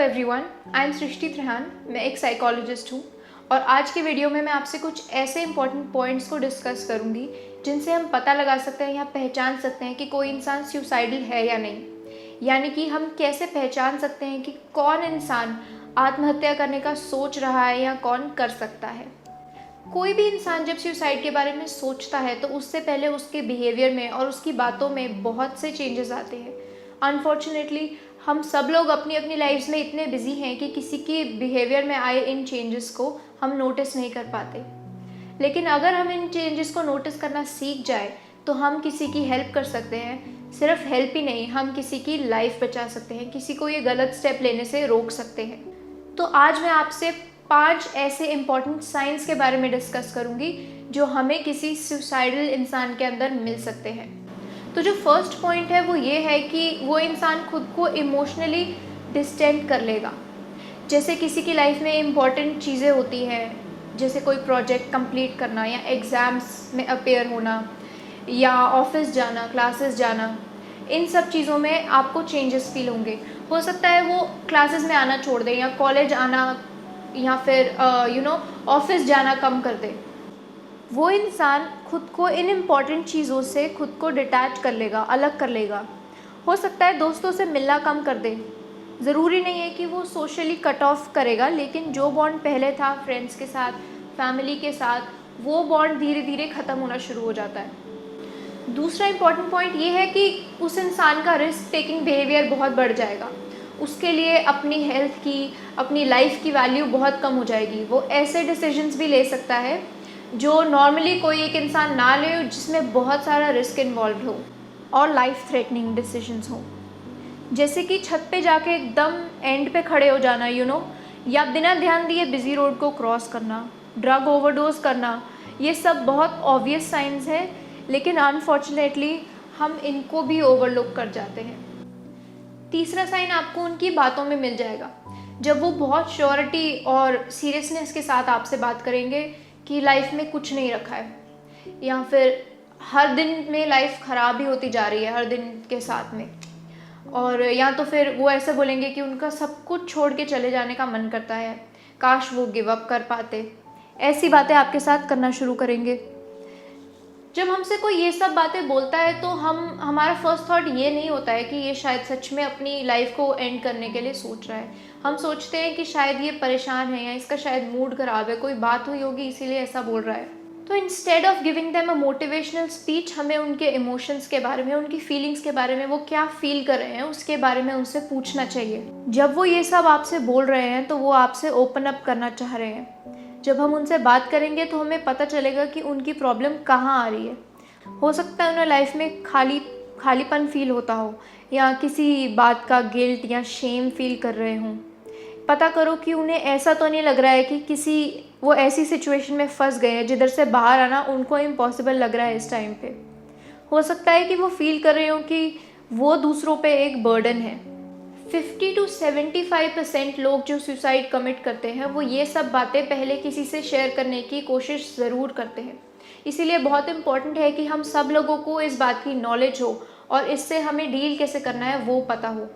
Everyone, I am सृष्टि त्रेहान। मैं एक psychologist हूँ और आज की वीडियो में मैं आपसे कुछ ऐसे इंपॉर्टेंट पॉइंट्स को डिस्कस करूँगी जिनसे हम पता लगा सकते हैं या पहचान सकते हैं कि कोई इंसान सुसाइडल है या नहीं। यानी कि हम कैसे पहचान सकते हैं कि कौन इंसान आत्महत्या करने का सोच रहा है या कौन कर सकता है। कोई भी इंसान जब सुसाइड के बारे में सोचता है तो उससे पहले उसके बिहेवियर में और उसकी बातों में बहुत से चेंजेस आते हैं। अनफॉर्चुनेटली हम सब लोग अपनी अपनी लाइफ्स में इतने बिजी हैं कि किसी के बिहेवियर में आए इन चेंजेस को हम नोटिस नहीं कर पाते। लेकिन अगर हम इन चेंजेस को नोटिस करना सीख जाए तो हम किसी की हेल्प कर सकते हैं। सिर्फ हेल्प ही नहीं, हम किसी की लाइफ बचा सकते हैं, किसी को ये गलत स्टेप लेने से रोक सकते हैं। तो आज मैं आपसे 5 ऐसे इम्पॉर्टेंट साइंस के बारे में डिस्कस करूंगी जो हमें किसी सुसाइडल इंसान के अंदर मिल सकते हैं। तो जो फर्स्ट पॉइंट है वो ये है कि वो इंसान खुद को इमोशनली डिस्टेंट कर लेगा। जैसे किसी की लाइफ में इम्पॉर्टेंट चीज़ें होती हैं, जैसे कोई प्रोजेक्ट कंप्लीट करना या एग्ज़ाम्स में अपेयर होना या ऑफिस जाना, क्लासेस जाना, इन सब चीज़ों में आपको चेंजेस फील होंगे। हो सकता है वो क्लासेस में आना छोड़ दें या कॉलेज आना या फिर ऑफिस जाना कम कर दे। वो इंसान खुद को इन इम्पॉर्टेंट चीज़ों से खुद को डिटैच कर लेगा, अलग कर लेगा। हो सकता है दोस्तों से मिलना कम कर दे। ज़रूरी नहीं है कि वो सोशली कट ऑफ करेगा, लेकिन जो बॉन्ड पहले था फ्रेंड्स के साथ, फैमिली के साथ, वो बॉन्ड धीरे धीरे ख़त्म होना शुरू हो जाता है। दूसरा इम्पॉर्टेंट पॉइंट ये है कि उस इंसान का रिस्क टेकिंग बिहेवियर बहुत बढ़ जाएगा। उसके लिए अपनी हेल्थ की, अपनी लाइफ की वैल्यू बहुत कम हो जाएगी। वो ऐसे डिसीजंस भी ले सकता है जो नॉर्मली कोई एक इंसान ना ले, जिसमें बहुत सारा रिस्क इन्वॉल्व हो और लाइफ थ्रेटनिंग डिसीजंस हो। जैसे कि छत पे जाके एकदम एंड पे खड़े हो जाना, या बिना ध्यान दिए बिजी रोड को क्रॉस करना, ड्रग ओवरडोज करना। ये सब बहुत ऑब्वियस साइंस है, लेकिन अनफॉर्चुनेटली हम इनको भी ओवरलुक कर जाते हैं। तीसरा साइन आपको उनकी बातों में मिल जाएगा। जब वो बहुत श्योरिटी और सीरियसनेस के साथ आपसे बात करेंगे कि लाइफ में कुछ नहीं रखा है, या फिर हर दिन में लाइफ ख़राब ही होती जा रही है हर दिन के साथ में, और या तो फिर वो ऐसे बोलेंगे कि उनका सब कुछ छोड़ के चले जाने का मन करता है, काश वो गिव अप कर पाते। ऐसी बातें आपके साथ करना शुरू करेंगे। जब हमसे कोई ये सब बातें बोलता है तो हमारा फर्स्ट थॉट ये नहीं होता है कि ये शायद सच में अपनी लाइफ को एंड करने के लिए सोच रहा है। हम सोचते हैं कि शायद ये परेशान है या इसका शायद मूड ख़राब है, कोई बात हुई होगी इसीलिए ऐसा बोल रहा है। तो instead of giving them a motivational speech, हमें उनके इमोशंस के बारे में, उनकी फीलिंग्स के बारे में, वो क्या फील कर रहे हैं उसके बारे में उनसे पूछना चाहिए। जब वो ये सब आपसे बोल रहे हैं तो वो आपसे ओपन अप करना चाह रहे हैं। जब हम उनसे बात करेंगे तो हमें पता चलेगा कि उनकी प्रॉब्लम कहाँ आ रही है। हो सकता है उन्हें लाइफ में खालीपन फील होता हो, या किसी बात का गिल्ट या शेम फील कर रहे हों। पता करो कि उन्हें ऐसा तो नहीं लग रहा है कि वो ऐसी सिचुएशन में फंस गए हैं जिधर से बाहर आना उनको इम्पॉसिबल लग रहा है इस टाइम पे। हो सकता है कि वो फील कर रहे हो कि वो दूसरों पे एक बर्डन है। 50 to 75% लोग जो सुसाइड कमिट करते हैं वो ये सब बातें पहले किसी से शेयर करने की कोशिश ज़रूर करते हैं। इसीलिए बहुत इम्पॉर्टेंट है कि हम सब लोगों को इस बात की नॉलेज हो और इससे हमें डील कैसे करना है वो पता हो।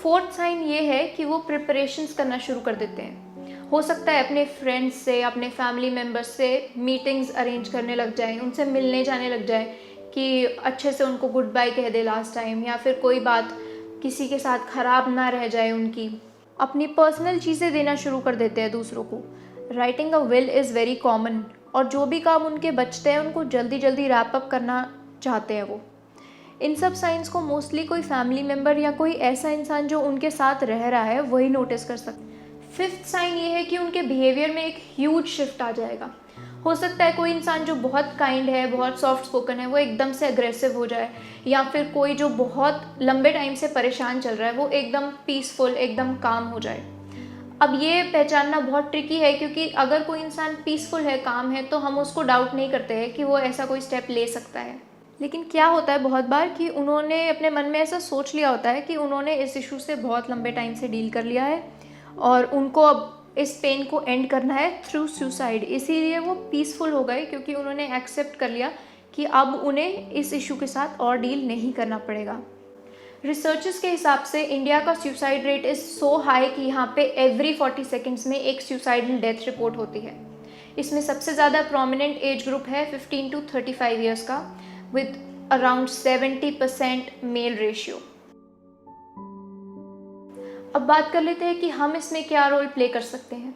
फोर्थ साइन ये है कि वो प्रिपरेशंस करना शुरू कर देते हैं। हो सकता है अपने फ्रेंड्स से, अपने फैमिली मेम्बर्स से मीटिंग्स अरेंज करने लग जाएं, उनसे मिलने जाने लग जाएं कि अच्छे से उनको गुड बाय कह दे लास्ट टाइम, या फिर कोई बात किसी के साथ ख़राब ना रह जाए उनकी। अपनी पर्सनल चीज़ें देना शुरू कर देते हैं दूसरों को। Writing a will is very common, और जो भी काम उनके बचते हैं उनको जल्दी जल्दी रैप अप करना चाहते हैं वो। इन सब साइंस को मोस्टली कोई फैमिली मेम्बर या कोई ऐसा इंसान जो उनके साथ रह रहा है वही नोटिस कर सकता है। फिफ्थ साइन ये है कि उनके बिहेवियर में एक ह्यूज शिफ्ट आ जाएगा। हो सकता है कोई इंसान जो बहुत काइंड है, बहुत सॉफ्ट स्पोकन है, वो एकदम से अग्रेसिव हो जाए, या फिर कोई जो बहुत लंबे टाइम से परेशान चल रहा है वो एकदम पीसफुल, एकदम काम हो जाए। अब ये पहचानना बहुत ट्रिकी है, क्योंकि अगर कोई इंसान पीसफुल है, काम है, तो हम उसको डाउट नहीं करते हैं कि वो ऐसा कोई स्टेप ले सकता है। लेकिन क्या होता है बहुत बार कि उन्होंने अपने मन में ऐसा सोच लिया होता है कि उन्होंने इस इशू से बहुत लंबे टाइम से डील कर लिया है और उनको अब इस पेन को एंड करना है थ्रू सुसाइड। इसीलिए वो पीसफुल हो गए, क्योंकि उन्होंने एक्सेप्ट कर लिया कि अब उन्हें इस इशू के साथ और डील नहीं करना पड़ेगा। रिसर्चर्स के हिसाब से इंडिया का suicide rate is so high कि यहाँ पे एवरी 40 सेकेंड्स में एक सुसाइडल डेथ रिपोर्ट होती है। इसमें सबसे ज़्यादा प्रोमिनेंट एज ग्रुप है 15 to 35 ईयर्स का, विद अराउंड 70% मेल रेशियो। अब बात कर लेते हैं कि हम इसमें क्या रोल प्ले कर सकते हैं।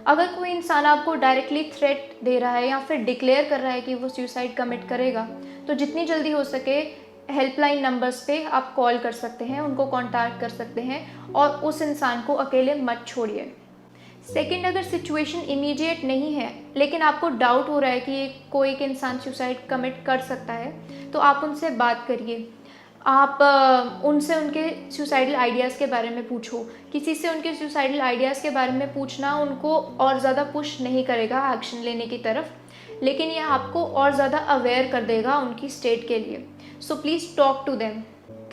अगर कोई इंसान आपको डायरेक्टली थ्रेट दे रहा है या फिर डिक्लेयर कर रहा है कि वो सुसाइड कमिट करेगा, तो जितनी जल्दी हो सके हेल्पलाइन नंबर्स पे आप कॉल कर सकते हैं, उनको कांटेक्ट कर सकते हैं और उस इंसान को अकेले मत छोड़िए। सेकंड, अगर सिचुएशन इमीडिएट नहीं है लेकिन आपको डाउट हो रहा है कि कोई एक इंसान सुसाइड कमिट कर सकता है, तो आप उनसे बात करिए। आप उनसे उनके सुसाइडल आइडियाज़ के बारे में पूछो। किसी से उनके सुसाइडल आइडियाज़ के बारे में पूछना उनको और ज़्यादा पुश नहीं करेगा एक्शन लेने की तरफ, लेकिन यह आपको और ज़्यादा अवेयर कर देगा उनकी स्टेट के लिए। So please talk to them.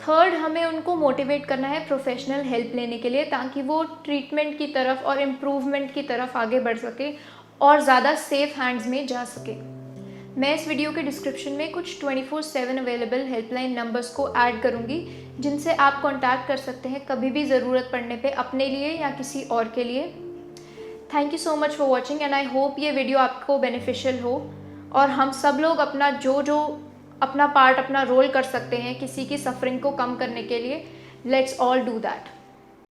Third, हमें उनको मोटिवेट करना है प्रोफेशनल हेल्प लेने के लिए, ताकि वो ट्रीटमेंट की तरफ और इम्प्रूवमेंट की तरफ आगे बढ़ सके और ज़्यादा सेफ हैंड्स में जा सके। मैं इस वीडियो के डिस्क्रिप्शन में कुछ 24/7 अवेलेबल हेल्पलाइन नंबर्स को ऐड करूँगी, जिनसे आप कॉन्टैक्ट कर सकते हैं कभी भी ज़रूरत पड़ने पे, अपने लिए या किसी और के लिए। Thank you so much for watching and I hope ये वीडियो आपको बेनिफिशियल हो और हम सब लोग अपना अपना पार्ट, अपना रोल कर सकते हैं किसी की सफरिंग को कम करने के लिए। Let's all do that.